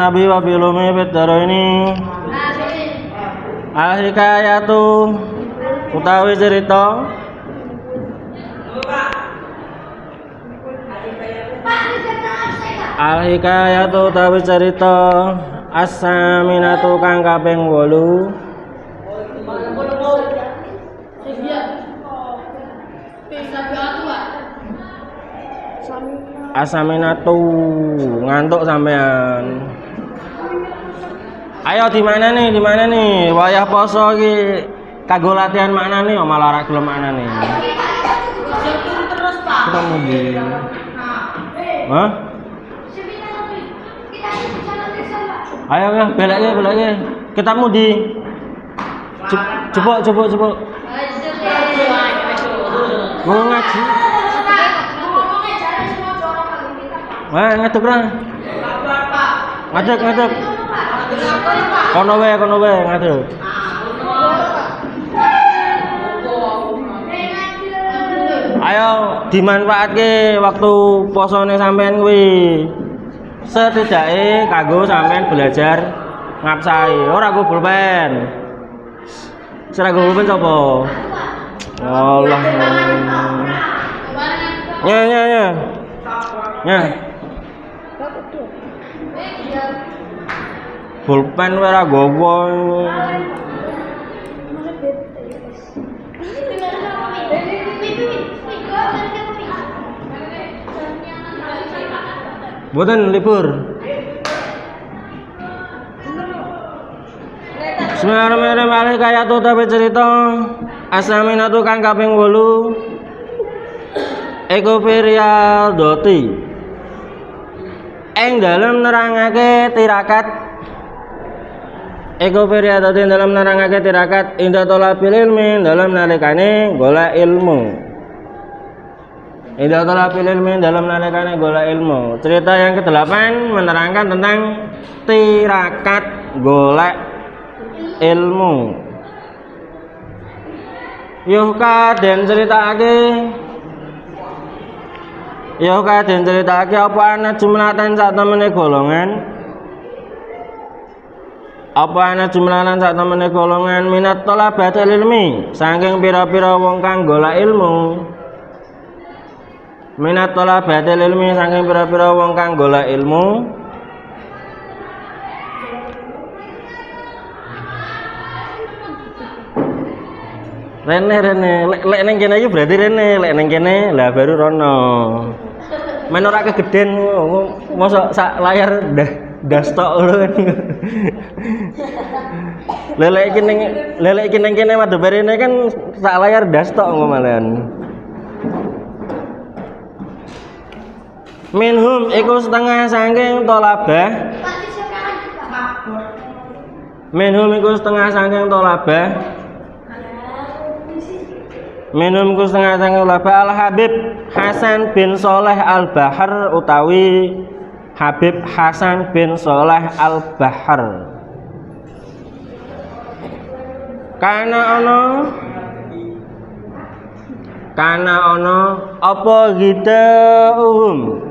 nabi wa bilumi ini al-hikayatu utawi cerita al-hikayatu utawi cerita as-saminatu kang kaping 8 Asaminatu ngantuk sampean. Ayo di mana nih? Wayah poso iki kanggo latihan maknane malah ora gelem maknane. Terus, Pak. Ketemu di. Hah? Ayo ya, belaknya. Ketemu di. Coba. Mau ngaji. Wah, ngaduk lah. Ngaduk. Kono wae ngaduk. Ayo dimanfaatke waktu posone sampean kuwi. Setidake kanggo sampean belajar ngapsai, ora go pulpen. Sira go pulpen sapa? Allah. Ya. Pulpen ora gowo. Boten libur. Bismillahirrahmanirrahim. Kaya tu tapi cerita Asaminatu kang kaping 8 Eko Firyadoti ing dalem nerangake tirakat Eko Firyadoti dalam nerangake tirakat inda thalabil ilmi dalam nalikane golek ilmu. Inda thalabil ilmi dalam nalikane golek ilmu. Cerita yang ke-8 menerangkan tentang tirakat golek ilmu. Yuhka den critakake apa ana jumlatan sak temene golongan. Apa ana jumlatan sak temene golongan minat thalabatil ilmi saking pira-pira wong kang golek ilmu. Minat thalabatil ilmi saking pira-pira wong kang golek ilmu. Rene lek ning kene iki berarti rene, lek ning kene lah baru rono. Men ora kegeden mosok sak layar dastok ngono. Lelek iki ning kene madhe barene kan sak layar dastok ngono malen. Minhum iku setengah saking tolabah. Minhum iku setengah saking tolabah. Minum ku setengah tolabah Al-Habib Hasan bin Sholeh Al-Bahar utawi Habib Hasan bin Sholeh Al-Bahar. Kana ono apa gidauhum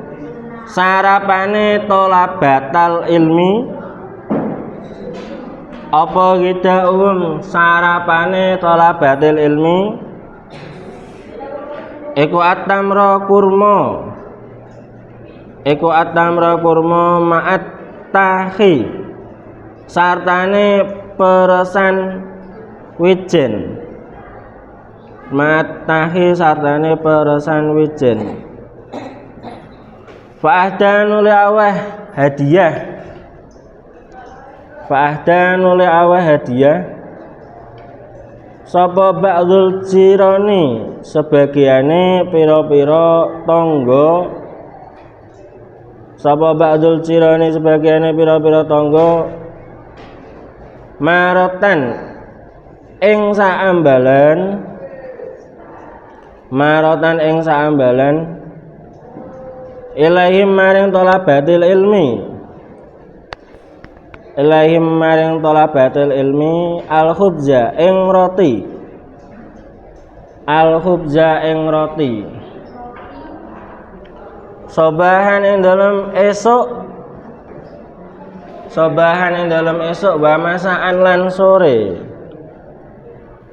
sarapane tolabatal ilmi. Apa gidauhum sarapane tolabatil ilmi. Iku atamra kurma ma'at tahi sartane peresan wijen. Ma'at tahi sartane peresan wijen. Fa'ahdan uli aweh hadiah sapa ba'dul jirani sebagiane pira-pira tangga. Sapa ba'dul jirani sebagiane pira-pira tangga marotan ing saambalan ilahim maring thalabatil ilmi al-khubza ing roti sobahan ing dalam esok sobahan ing dalam esuk wa masaan lan sore.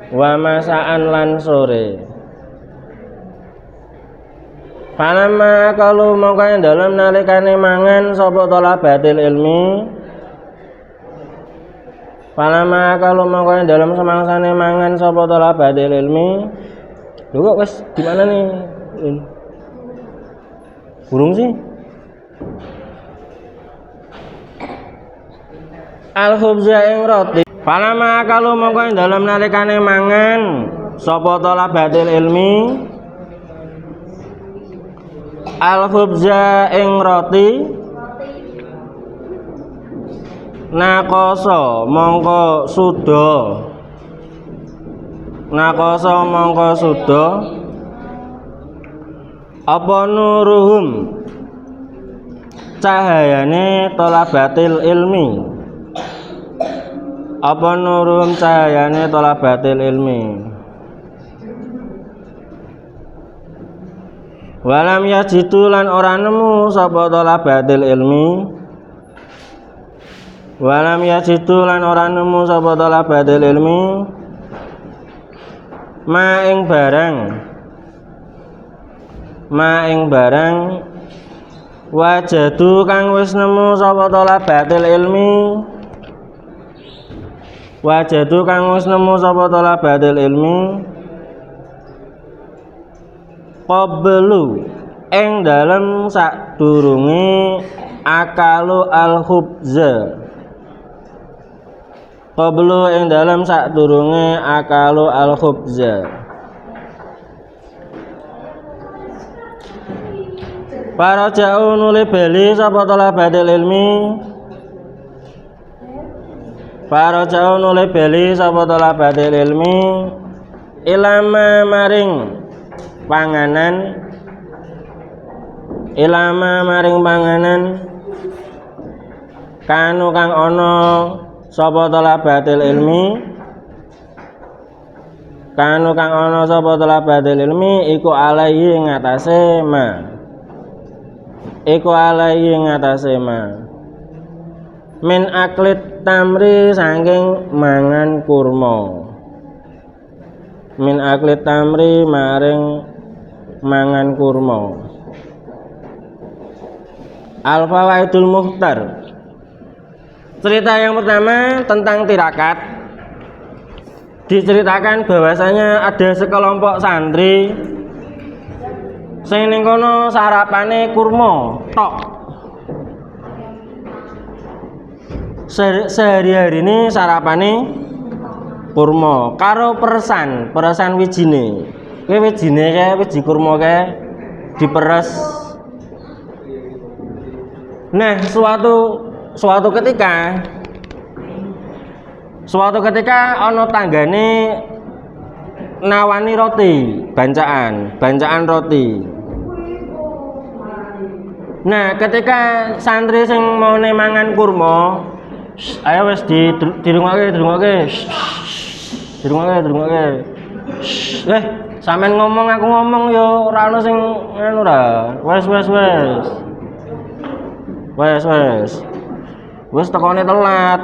Wa masaan lan sore. Falamma kalau mongko ing dalem nalikane mangan sapa talabatil ilmi. Falamma kalau mongko ing dalem semangsane mangan sapa talabatil ilmi. Lho kok wis di mana nih? Burung sih. Al-khubza ing roti. Falamma kalau mongko ing dalem nalikane mangan sapa talabatil ilmi. Al-khubza ing roti. Nakoso mongko suda. Nakoso mongko suda. Apa nuruhum cahayane talabatil ilmi. Apa nuruhum cahayane talabatil ilmi. Walam yajidu lan ora nemu sapa talabatil ilmi. Walam yajidu lan ora nemu sapa talabatil ilmi. Ma ing barang. Ma ing barang wajadu kang wis nemu sapa talabatil ilmi. Wajadu kang wis nemu sapa talabatil ilmi. Qablu ing dalem sadurunge akalu al-khubza. Qablu ing dalem sadurunge akalu al-khubza. Para jauh nuli bali sapa talabatil ilmi. Para jauh nuli bali sapa talabatil ilmi. Ilama maring panganan. Ilama maring panganan. Kanu kang ana sapa talabatil ilmi. Kanu kang ana sapa talabatil ilmi iku alaihi ing atase ma. Iku alaihi ing atase ma. Min aklit tamri saking mangan kurma. Min aklit tamri maring mangan kurma. Al-fawaidul mukhtar. Cerita yang pertama tentang tirakat. Diceritakan bahwasanya ada sekelompok santri sing ning kono sarapane kurma tok. Sehari-hari ini sarapane kurma karo peresan wijine. Kowe wijine kae wiji kurma kae diperes. Nah, suatu ketika ana tanggane nawani roti, bancaan roti. Nah, ketika santri sing mau mangan kurma, ayo wis dirungokke. Sampeyan ngomong aku ngomong yo ora ono sing anu ra. Wes tekone telat.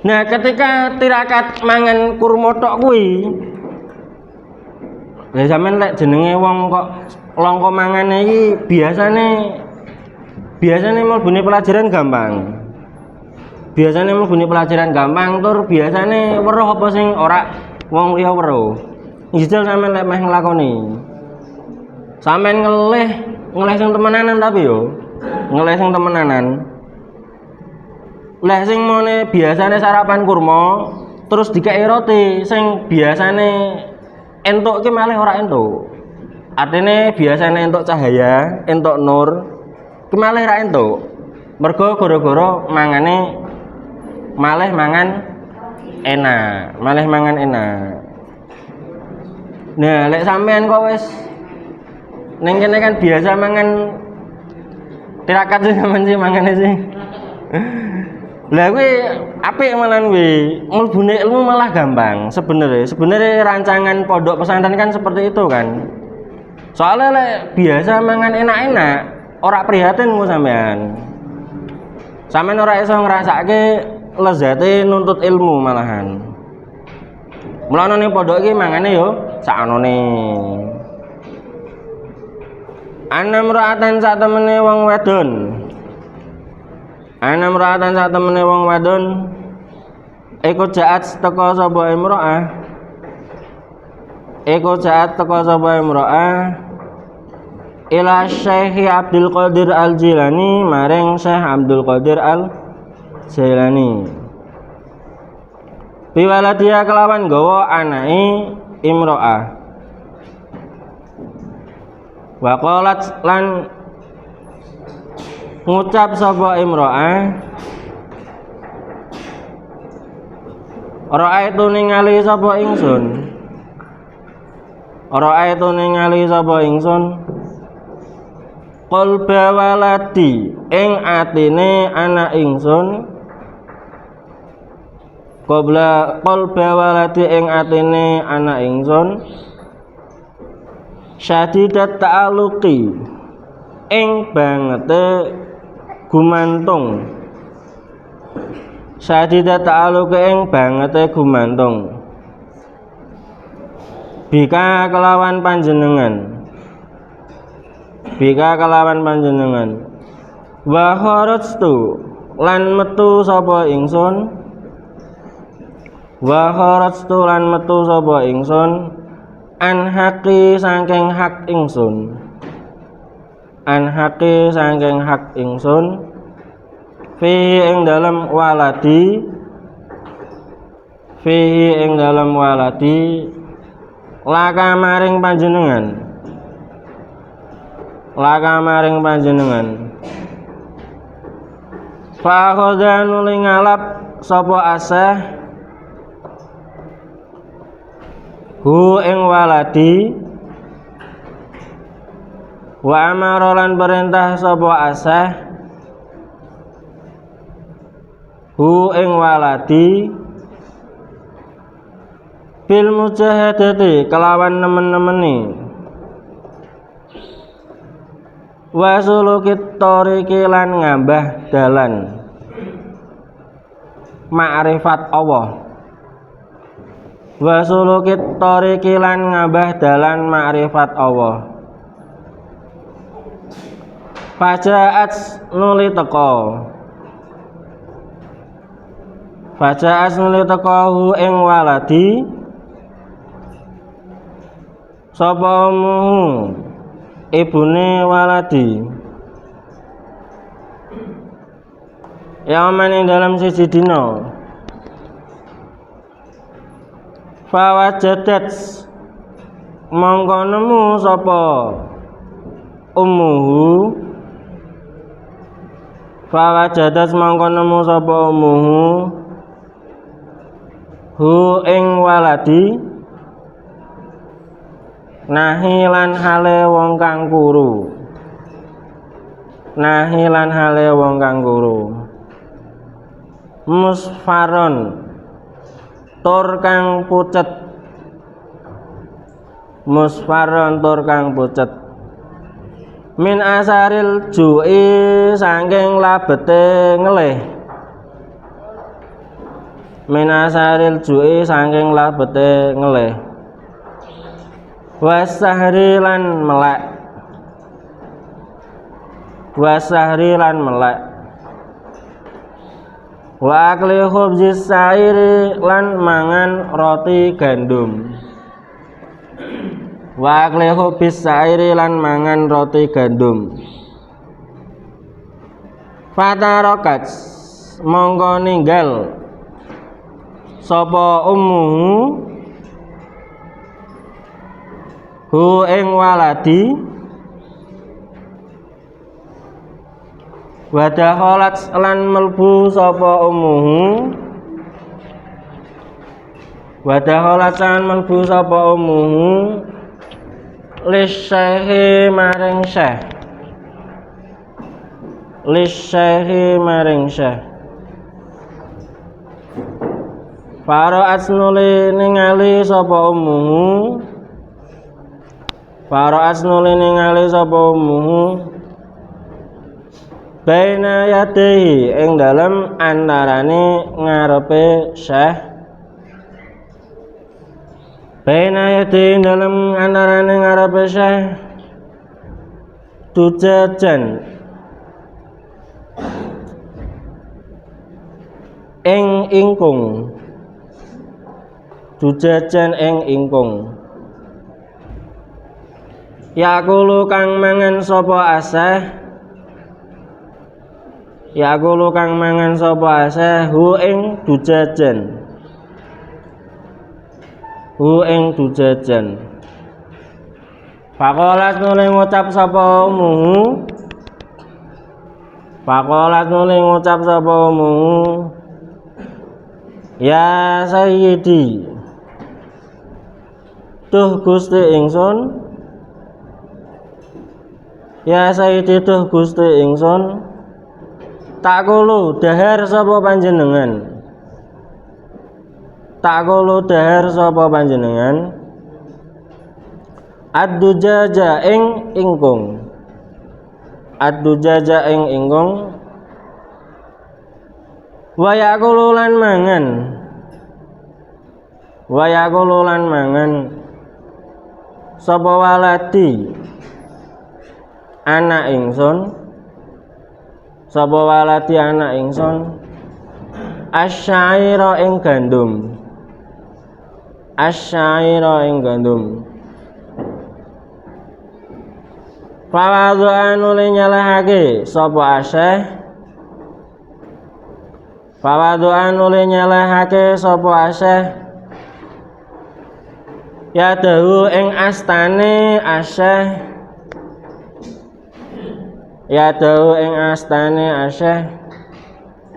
Nah, ketika tirakat mangan kurma tok kuwi, lha sampean lek jenenge wong kok langka mangane iki biasane mlebune pelajaran gampang. Biasane mlebune pelajaran gampang tur biasane weruh apa sing ora wong liya weruh. Njijal sampean lek meh nglakoni. Sampean ngelih sing temenanan tapi yo. Ngelih sing temenanan. Lah sing mone biasane sarapan kurma terus dikeki roti sing biasane entuk ki malah ora entuk. Artine biasane entuk cahaya, entuk nur, ki malah ora entuk. Mergo gara-gara mangane malah mangan enak. Nah, lek sampean kok wis ning kene kan biasa mangan tirakat sih sampean sih mangane sih. Lah kuwi apik malan kuwi. Mlebune ilmu malah gampang sebenarnya. Sebenarnya rancangan pondok pesantren kan seperti itu kan. Soalnya lek biasa mangan enak-enak, ora prihatin ku sampean. Sampeyan ora iso ngrasake lezate nuntut ilmu malahan. Mulane ning pondok iki mangane yo sakanone. Anam ra'atan sak temene wong wedon. Anam ra'atan sak temene wong wedon iku jaat teka sapa imro'ah. Iku jaat teka sapa imro'ah ila Syekh Abdul Qadir Al-Jilani maring Syekh Abdul Qadir Al-Jilani. Biwaladia kelawan gawa anake imro'ah. Wa qalat lan ngucap sapa imro'ah ra'aitu ningali sapa ingsun. Ra'aitu ningali sapa ingsun qalba waladi ing atine anak ingsun. Qalba waladi ing atine anak ingsun syadidat ta'aluqi ing bangete gumantung. Syadidat ta'aluqi ing bangete gumantung bika kelawan panjenengan. Bika kelawan panjenengan. Wa kharajtu lan metu sapa ingsun. Wa kharajtu lan metu sapa ingsun an haqi saking hak ingsun. An haqi saking hak ingsun fi ing dalem waladi. Fi ing dalem waladi laka maring panjenengan. Laka maring panjenengan. Fa khoda nuli ngalap sapa asah hu ing waladi wa amara lan perintah sapa asah hu ing waladi bil mujahadati kelawan nemen-nemeni wa sulukit tariqi lan ngambah dalan ma'rifat Allah. Wa sulukit tariqi lan ngambah dalan ma'rifat Allah. Fajaat nuli teka. Fajaat nuli teka hu ing waladi sapa umuhu ibune waladi. Yaman ing dalam siji dina. Fawajadat mongko nemu sapa ummuhu. Fawajadat mongko nemu sapa ummuhu hu ing waladi nahilan hale wong kang kuru. Nahilan hale wong kang kuru. Musfaron tur kang pucet. Musfaron tur kang pucet. Min asaril ju'i saking labete ngelih. Min asaril ju'i saking labete ngelih. Wasahri lan melek. Wasahri lan melek. Wa akli khubzis sa'iri lan mangan roti gandum. Wa akli khubzis sa'iri lan mangan roti gandum. Fatarokat mongko ninggal sapa ummuhu hu ing waladi. Wadakhalat lan melbu sapa ummuhu. Wadakhalat lan melbu sapa ummuhu lisyaihi maring syekh. Lisyaihi maring syekh. Fara'at nuli ningali sapa ummuhu. Fara'at nuli ningali sapa ummuhu baina yadayhi ing dalem antarane ngarepe Syekh baina yadayhi ing dalem antarane ngarepe Syekh tujajan ing ingkung dujajan ing ingkung yakulu kang mangan sapa aseh yakulu kang mangan sapa aseh hu ing dujajan Pakolat nuli ngucap sapa umuhu ya sayyidi duh Gusti ingsun ya sayyidi duh Gusti ingsun takulu dahar sapa panjenengan ad-dujaja ing ingkung wa yaqulu lan mangan sapa waladi anak ingsun asyaira ing gandum fawadhu'an nuli nyelehake sapa aseh ya dahu ing astane aseh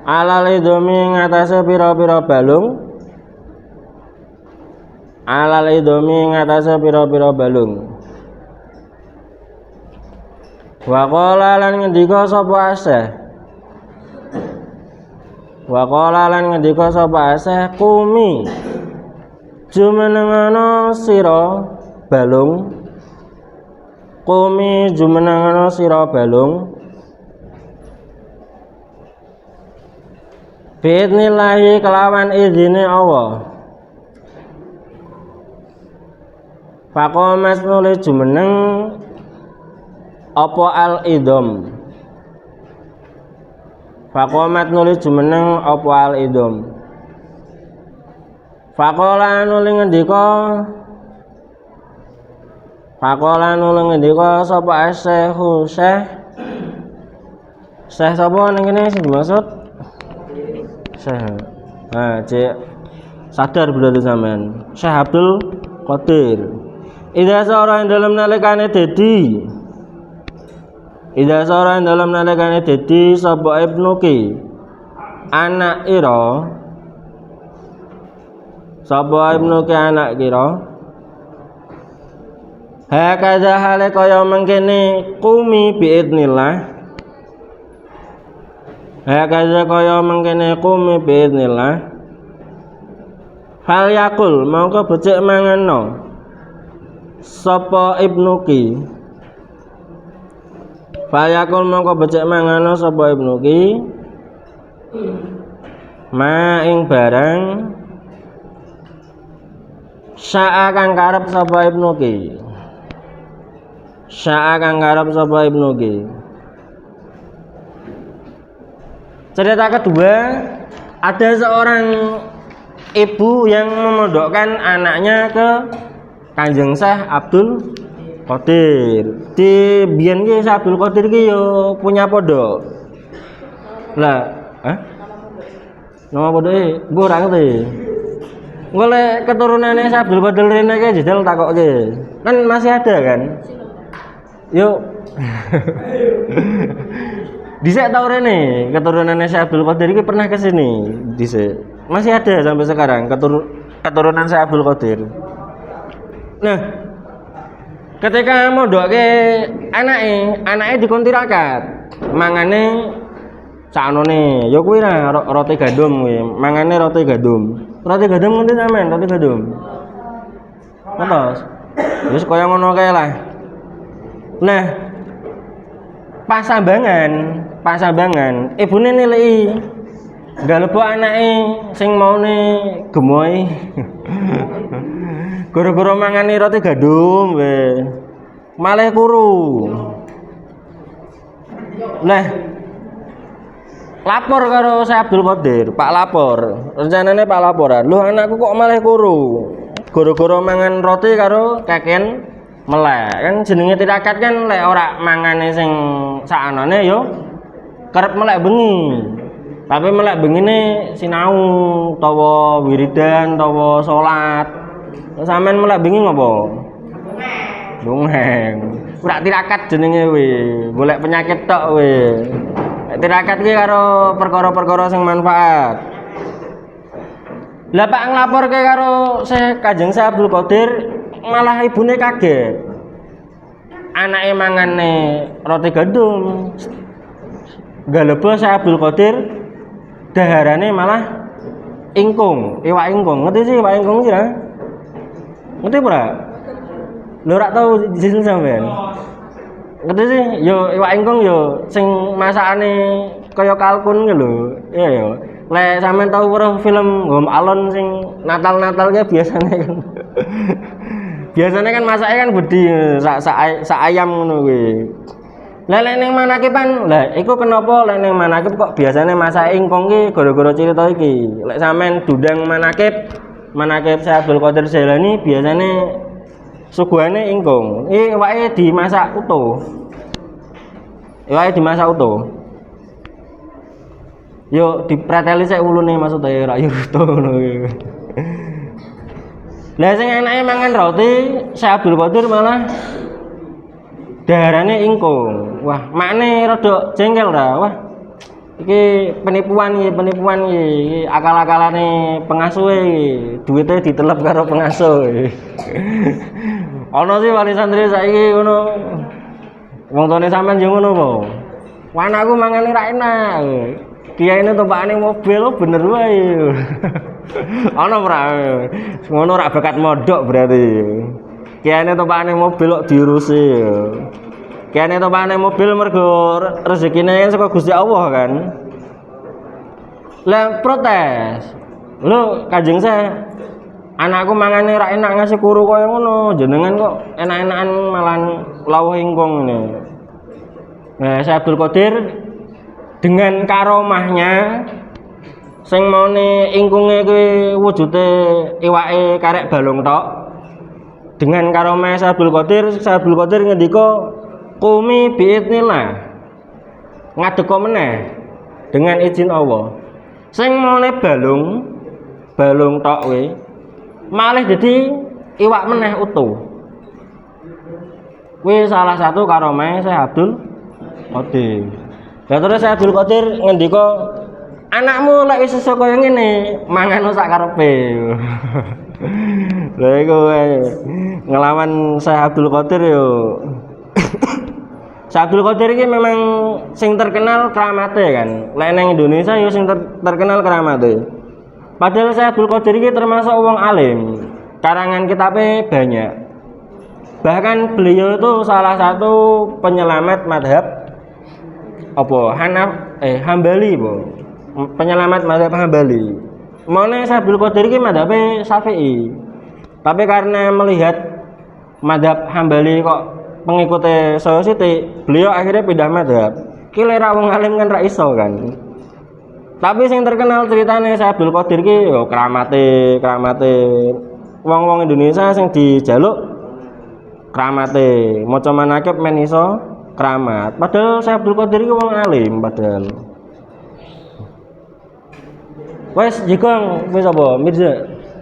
alal idomi ngatasé pira-pira balung wa qala lan ngendika sapa aseh kumi jumenengana sira balung bi'idnillahi kelawan izine Allah faqomat nuli jumeneng apa al-idham faqala nuli ngendika sapa Syekh sapa ning kene sing dimaksud Syekh cek sadar berarti sampean Syekh Abdul Qadir idza sara ing dalem nalikane dadi sapa ibnuki anak kira hakadha hale kaya mengkene kumi biidnillah fal yakul mongko becik manganno sapa ibnuki ma ing barang syaa kang karep sapa ibnuki cerita kedua ada seorang ibu yang memondokkan anaknya ke Kanjeng Syekh Abdul Qadir. Di biyen ki Syekh Abdul Qadir ki yo punya pondok. Lah, nama pondoke engko ora ngerti. Engko lek keturunane Syekh Abdul Qadir rene ki jajal takokke. Kan masih ada kan? Yuk. Dhisik tau rene keturunane Syekh Abdul Qadir iki pernah ke sini dhisik. Masih ada sampai sekarang keturunan Syekh Abdul Qadir. Nah, ketika mondoke anake dikon tirakat, mangane saknone ya kuwi roti gandum kuwi, mangane roti gandum. Roti gandum ngerti sampean, roti gandum. Ngertos? Wis kaya ngono kae lah. Nah, pas sambangan pasambangan, ibune nilai galebo anake sing maune gemoy. Gara-gara mangani roti gandum we. Malah kuru. Nah, lapor karo Syekh Abdul Qadir, Pak lapor. Rencanane Pak laporan. Lho anakku kok malah kuru. Gara-gara mangan roti karo keken melek. Kan jenenge tirakat kan lek ora mangane sing sakanane yo kerep melek bengi. Tapi melek bengine sinau utawa wiridan utawa salat. Sampeyan melek bengi ngopo? Dongeng. Ora tirakat jenenge we, golek penyakit tok we. Tirakat ki karo perkara-perkara sing manfaat. Lah Pak nglaporke karo Kanjeng Syekh Abdul Qadir, malah ibune kaget. Anake mangane roti gandum. Galebo Syekh Abdul Qadir daharane malah ingkung, iwak ingkung. Ngerti sih iwak ingkung sih ya? Ngerti ora? Lho ora tau jisil sampean. Ngerti sih, yo iwak ingkung yo sing masakane kaya kalkun ki lho. Iya yo. Lek sampean tau weruh film Home Alone sing Natal-Natal ki biasane kan. Biasane kan masake kan bedi sak ayam ngono kuwi. Lah lek ning manakiban, lah iku kenapa lek ning manakib kok biasane masake ingkung ki gara-gara cerita iki. Lek sampean dundang manakib Syekh Abdul Qadir Jailani biasane suguhane ingkung. Iwake dimasak utuh. Iwake dimasak utuh. Yo dipreteli sik ulune maksude ora yo utuh ngono kuwi. Lah sing anake mangan roti, Syekh Abdul Qadir malah daharane ingkung. Wah, makne rada jengkel ta. Wah. Iki penipuan iki akal-akalane pengasuh iki. Duite ditelep karo pengasuh. Ana sih wali santri saiki ngono. Wong tuane sampean yo ngono apa? Wah, anakku mangane ra enak. Kiyaine tumpakane mobil bener wae. Ana ora? Ngono ora bakat modok berarti. Kiyaine tumpakane mobil kok diurusi. Kiyaine tumpakane mobil mergo rezekine saka Gusti Allah kan. Lah protes. Lho Kanjeng Syekh, anakku mangane ora enak ngasih kuru kaya ngono, jenengan kok enak-enakan malah lawuh ingkung ngene. Nah, Syekh Abdul Qadir dengan karomahnya sing maune ingkunge kuwi wujude iwake karek balung tok. Dengan karomah Syekh Abdul Qadir ngendika qumi biidznillah. Ngadeka meneh dengan izin Allah. Sing maune balung tok kuwi malih dadi iwak meneh utuh. Kuwi salah satu karomah Syekh Abdul Qadir. Lah terus Syekh Abdul Qadir ngendika, "Anakmu lek wis iso kaya ngene, mangan sak karepe." Lha iku ngelawan Syekh Abdul Qadir yo. Syekh Abdul Qadir iki memang sing terkenal keramate kan. Lek nang Indonesia yo sing terkenal keramate. Padahal Syekh Abdul Qadir iki termasuk wong alim. Karangan kitabnya banyak. Bahkan beliau itu salah satu penyelamat madhab Hambali po. Penyelamat madhab Hambali. Mone Syekh Abdul Qadir iki madhabe Syafi'i. Tapi karena melihat madhab Hambali kok pengikutnya saya sithik, beliau akhirnya pindah madhab. Ki lera wong alim kan ra iso kan. Tapi sing terkenal ceritane Syekh Abdul Qadir ki yo keramate wong-wong Indonesia sing dijaluk keramate, maca manakib men iso keramat. Padahal Syekh Abdul Qadir iki wong alim padahal. Wes jigong wis apa? Mirza.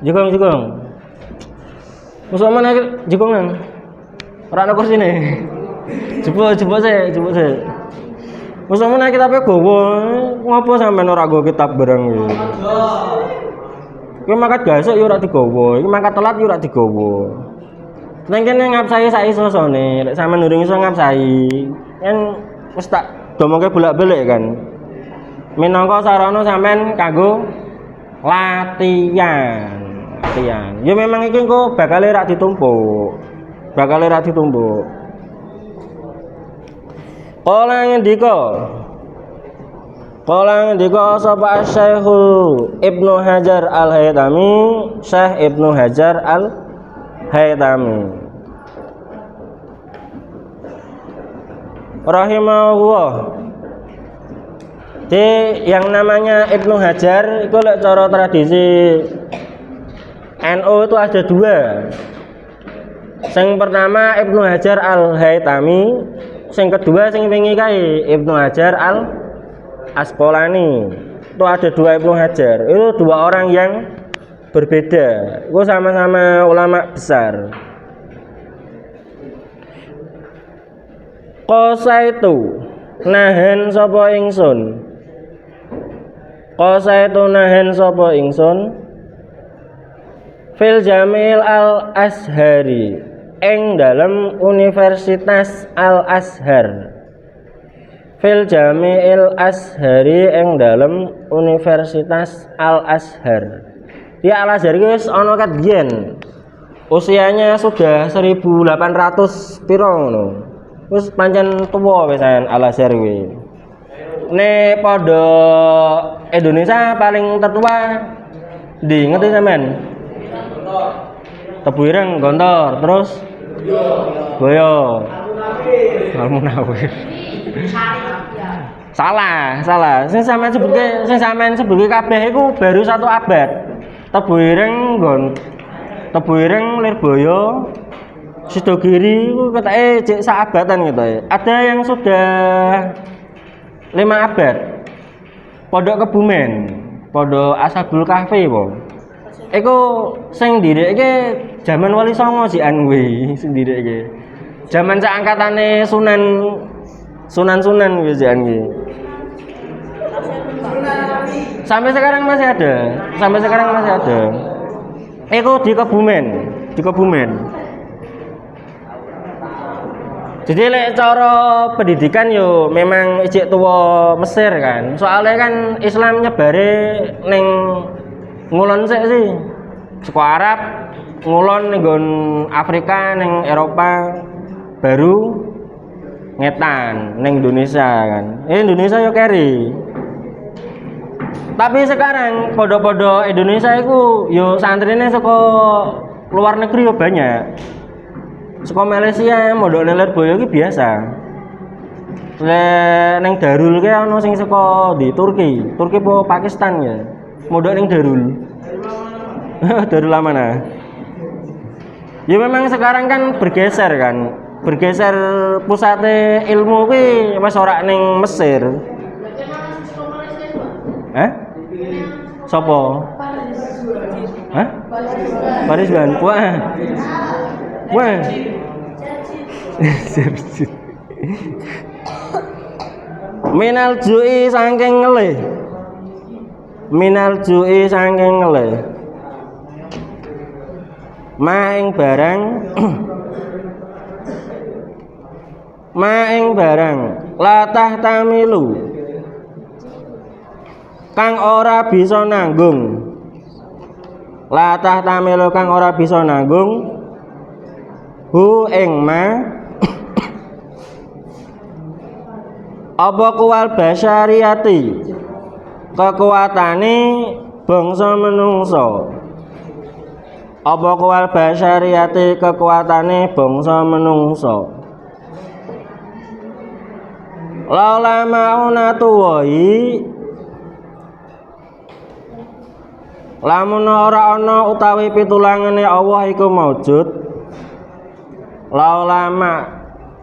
Jigong. Musuh mana jigongan? Ora ana kursine. Jebul sik. Musuh mana kitabe gowo. Ngopo sampean ora nggo kitab bareng iki? Iki mangkat gasuk yo ora digowo, iki mangkat telat yo ora digowo. Nang kene ngapsahi sak iso-isone, lek sampean durung iso ngapsahi, kan wis tak domongke bolak-balik kan. Minangka sarana sampean kanggo latihan. Ya memang iki engko bakal ra ditumpuk. Kala ngendika Qala ngendika sapa Syekhul Ibnu Hajar Al-Haytami, Syekh Ibnu Hajar Al-Haytami rahimahullah. Jadi yang namanya Ibnu Hajar itu lek cara tradisi NU itu ada dua. Yang pertama Ibnu Hajar Al-Haytami, yang kedua yang wingi kae Ibnu Hajar Al-Asqalani. Itu ada dua Ibnu Hajar. Itu dua orang yang berbeda. Itu sama-sama ulama besar. Qasaitu nahen sapa ingsun. Qasaitu nahen sapa ingsun fil Jamil Al-Azhari ing dalam Universitas Al-Azhar. Fil Jami'il Azhari ing dalam Universitas Al-Azhar. Ya Al-Azhar iki wis ana kat biyen. Usianya sudah 1800 piro ngono. Wis pancen tuwa wisan Al-Azhar kuwi. Ne padha Indonesia paling tertua di ngerti sampean? Tebu Ireng, Gontor, terus Boyo. Al-Munawir. Salah. Sing sampean sebutke kabeh iku baru 1 abad. Tebu Ireng, Lirboyo, Sidogiri iku ketake cek sak abatan gitu ya. Ada yang sudah 5 abad. Pondok Kebumen, Pondok Ashabul Kahfi po. Iku sing ndirikke jaman Wali Songo sian kuwi, sing ndirikke. Jaman sak angkatane Sunan kuwi sian kuwi. Sampai sekarang masih ada. Iku di Kebumen. Jadi lek cara pendidikan yo memang ijek tuwa Mesir kan. Soalnya kan Islam nyebare ning ngulon sik sih. Saka Arab ngulon ning Afrika, ning Eropa, baru ngetan ning Indonesia kan. Indonesia yo keri. Tapi sekarang podo-podo Indonesia itu yo santrine saka luar negeri yo banyak. Saka Malaysia mondok nang Lirboyo iki biasa. Neng Darul ki ana sing saka di Turki apa Pakistan ya. Mondok ning Darul. Darul mana? Ya memang sekarang kan bergeser pusate ilmu ki wis ora ning Mesir. Sopo? Paris Ban. Wah. Minal ju'i saking ngelih. Maing barang latah tamilu kang ora bisa nanggung. Latah tamilu kang ora bisa nanggung hu ing ma apa kuwal basyariyati kekuatane bangsa menungso. Apa kuwal basyariyati kekuatane bangsa menungso. Laula maunatu wahi lamun ora ana utawi pitulangane Allah iku maujud. Laula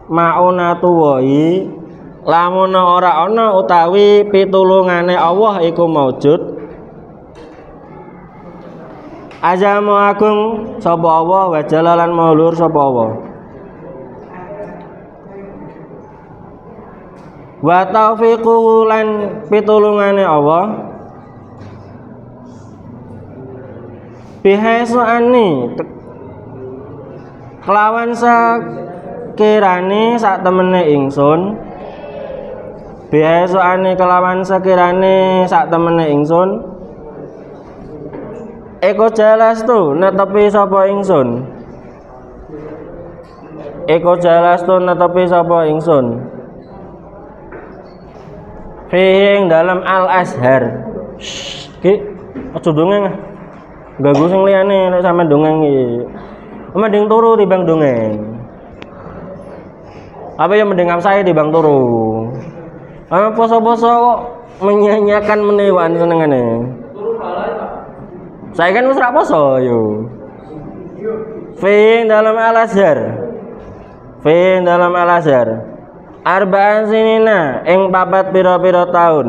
maunatu wahi lamun ora ana utawi pitulungane Allah iku maujud. Azamu agung sapa Allah wa jalalan maulur sapa Allah. Wa taufiquhu lan pitulungane Allah bihaisu anni kelawan sakirane sak temene ingsun. Bihaisu anni kelawan sakirane sak temene ingsun. Eko jelas tu netepi sapa ingsun. fihi ing dalam Al Azhar. Ki aja dongeng. Ganggu sing liyane nek sampean dongeng iki. Mending turu timbang dongeng. Apa yang mending saya timbang turu. Poso-poso kok menyanyiakan menewan senengane. Saya kan wis ra poso yo. Fi dalam Al-Azhar. Fi dalam Al-Azhar. Arba'an sinina ing papat pira-pira taun.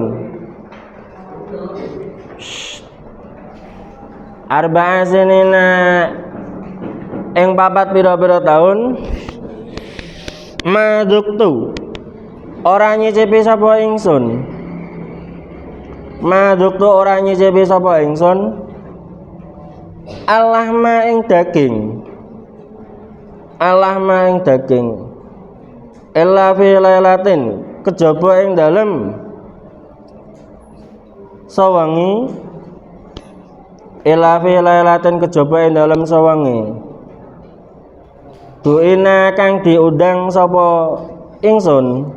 Arba'an sinina ing papat pira-pira taun. Maduktu ora nyicipi sapa ingsun. Maduktu ora nyicipi sapa ingsun. Allahma ing daging. Allahma ing daging. Illa fi lailatin kejaba ing dalem sawangi. Illa fi lailatin kejaba ing dalem sawangi. Duina kang diundang sapa ingsun.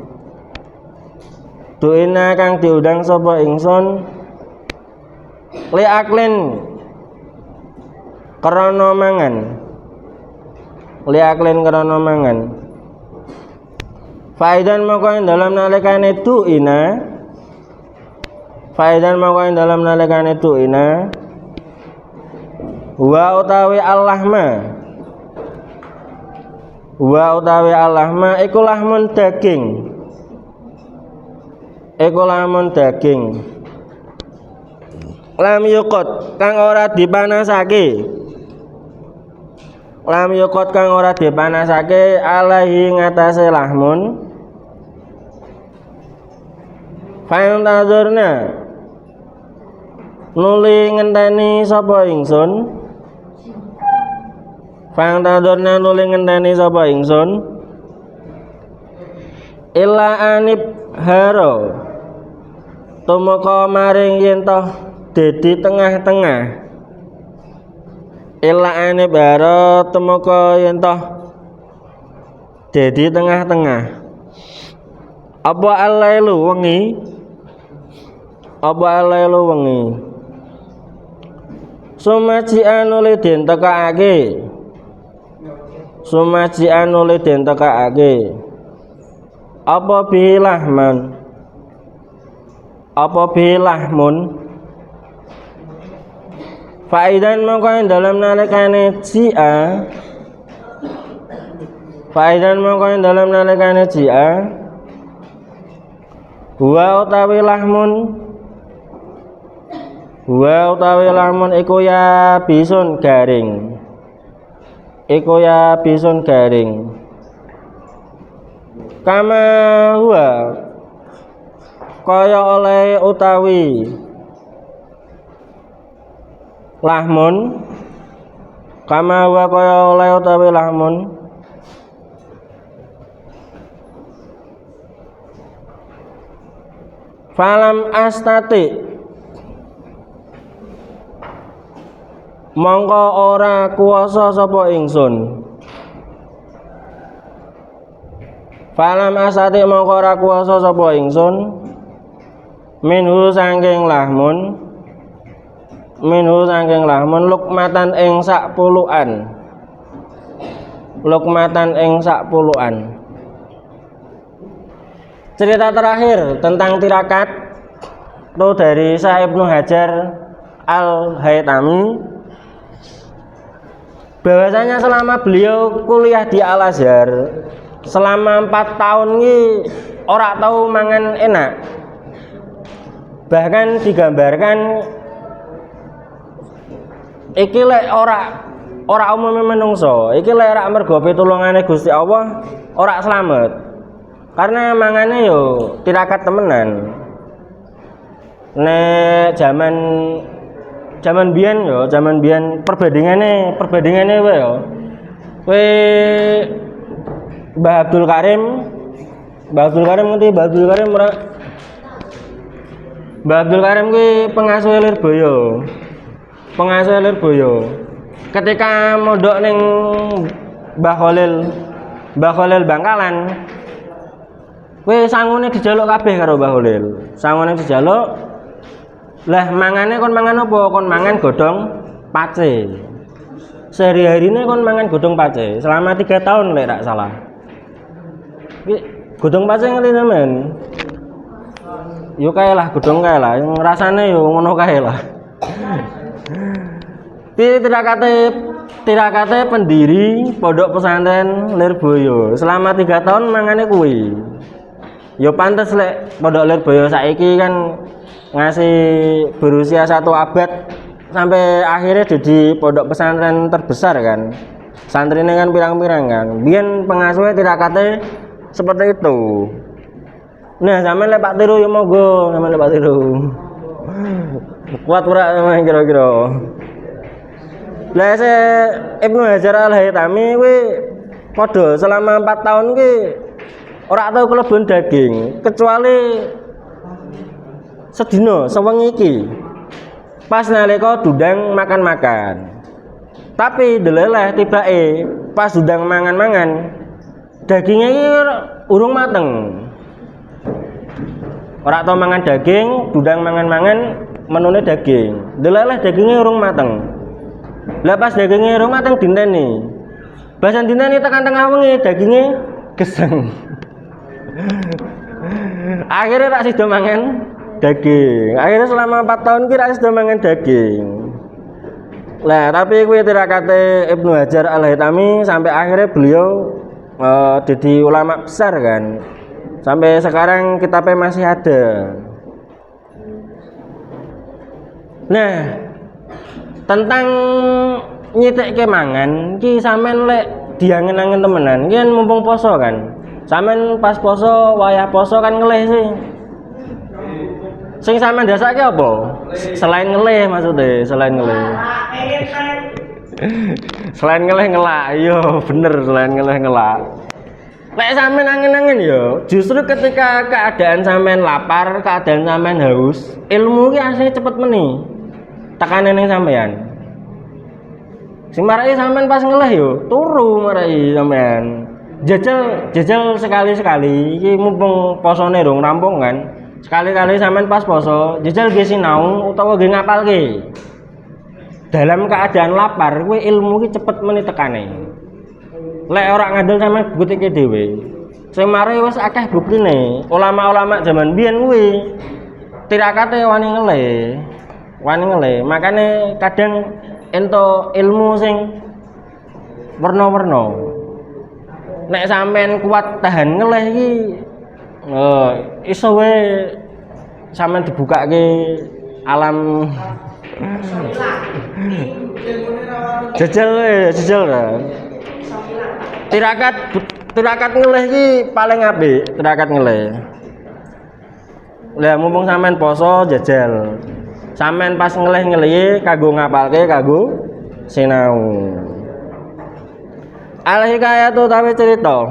Duina kang diundang sapa ingsun. Li aklin krana mangan. Li aklin krana mangan. Faidan maka ing dalam nalikane duina. Faidan maka ing dalam nalikane duina. Wa utawi Allahma. Wa utawi Allahma iku lahmun daging. Iku lahmun daging. Lam yukot kang ora dipanasake. Lam yukot kang ora dipanasake alaihi ngatasé lahmun. Fa'in tazurna nuli ngenteni sapa ingsun. Fa'in tazurna nuli ngenteni sapa ingsun. Illa anib haro tumeka maring yen toh dadi tengah-tengah. Illa anib haro tumeka yen toh dadi tengah-tengah. Apa al-lailu wengi? Apa al-lailu wengi? Sumajian oleh den tekake. Sumajian oleh den tekake. Apa bilahman? Apa bilahmun? Faidan mongko ing dalam nalikane ji'a. Faidan mongko ing dalam nalikane ji'a. Wa utawi lahmun. Wa utawi lahmun iku ya bisun garing. Iku ya bisun garing. Kama huwa kaya oleh utawi lahmun. Kama huwa kaya oleh utawi lahmun. Falam astati mongko ora kuwasa sapa ingsun. Falam astati mongko ora kuwasa sapa ingsun. Minhu saking lahmun. Minhu saking lahmun lukmatan ing sak pulukan. Lukmatan ing sak pulukan. Cerita terakhir tentang tirakat itu dari Syekh Ibnu Hajar Al-Haytami, bahwasanya selama beliau kuliah di Al-Azhar selama 4 tahun ini ora tahu mangan enak. Bahkan digambarkan iki lek ora umume menungso, iki lek ora mergo pitulungane Gusti Allah ora slamet. Karena mangane yo tirakat temenan. Nek zaman biyen perbandingane wae yo. Kowe Mbah Abdul Karim ngerti Mbah Abdul Karim ora? Mbah Abdul Karim kuwi pengasuh Lirboyo. Ketika mondok ning Mbah Khalil Bangkalan, Kowe sangune dijaluk kabeh karo Mbah Holil. Sangune dijaluk. Lah mangane kon mangan apa? Kon mangan godhong pace. Sehari-harine kon mangan godhong pace selama 3 tahun lek rak salah. Iki godhong pace ngene sampean. Yo kae lah godhong kae lah, yang rasane yo ngono kae lah. Tirakate pendiri Pondok Pesantren Lirboyo selama 3 tahun mangane kuwi. Ya pantes lek Pondok Lirboyo saiki kan ngasih berusia 1 abad sampai akhirnya jadi pondok pesantren terbesar kan. Santrine kan pirang-pirang kan. Biyen pengasuhnya tirakate seperti itu. Nah, sampean lek Pak Tiru ya monggo, sampean lek Pak Tiru. Kuat ora sampean kira-kira. Lah Ibnu Hajar Al-Haytami kuwi padha selama 4 tahun kuwi ora tau kelebon daging kecuali sedina sewengi iki. Pas nalika dundang makan-makan. Tapi deleleh tibake pas dundang mangan-mangan dagingnya iki urung mateng. Ora tau mangan daging, dundang mangan-mangan menune daging. Deleleh dagingnya urung mateng. Lah pas dagingnya urung mateng dinteni. Basan dinteni tekan tengah wengi dagingnya geseng. Akhirnya rak sida mangan daging. Akhirnya selama 4 tahun kira sudah mangan daging. Lah tapi kuwi tirakate Ibnu Hajar Al-Haytami sampai akhirnya beliau jadi ulama besar kan. Sampai sekarang kitabnya masih ada. Nah, tentang nyitekke mangan ki sampean lek diangen-angen temenan, ki kan mumpung poso kan. Sampean pas poso, wayah poso kan ngelih sih. Sing sampean ndasake apa? Selain ngelih maksudnya, selain ngelih. Selain ngelih ngelak, iya bener selain ngelih ngelak. Lek sampean angen-angen ya, justru ketika keadaan sampean lapar, keadaan sampean haus, ilmu ki asline cepet meni. Tekane ning sampean. Sing marai sampean pas ngelih yo, turu marai sampean. Jajal sekali-sekali iki mumpung posone rong rampung kan. Sekali-kali sampean pas poso, jajal nggih sinau utawa nggih ngapalke. Dalam keadaan lapar, kuwi ilmu ki cepet meni tekane. Lek ora ngandel sampean bukitike dhewe. Sing mari wis akeh buktine. Ulama-ulama zaman biyen kuwi tirakate wani ngelih. Makane kadang ento ilmu sing werna-werna. Nek sampean kuat tahan ngelih iki iso wae sampean dibukake alam jajal kan. Tirakat ngelih iki paling apik, tirakat ngelih. Lah mumpung sampean poso jajal. Sampean pas ngelih-ngelih kanggo ngapalke kanggo sinau. Al-hikayatu tawi cerita.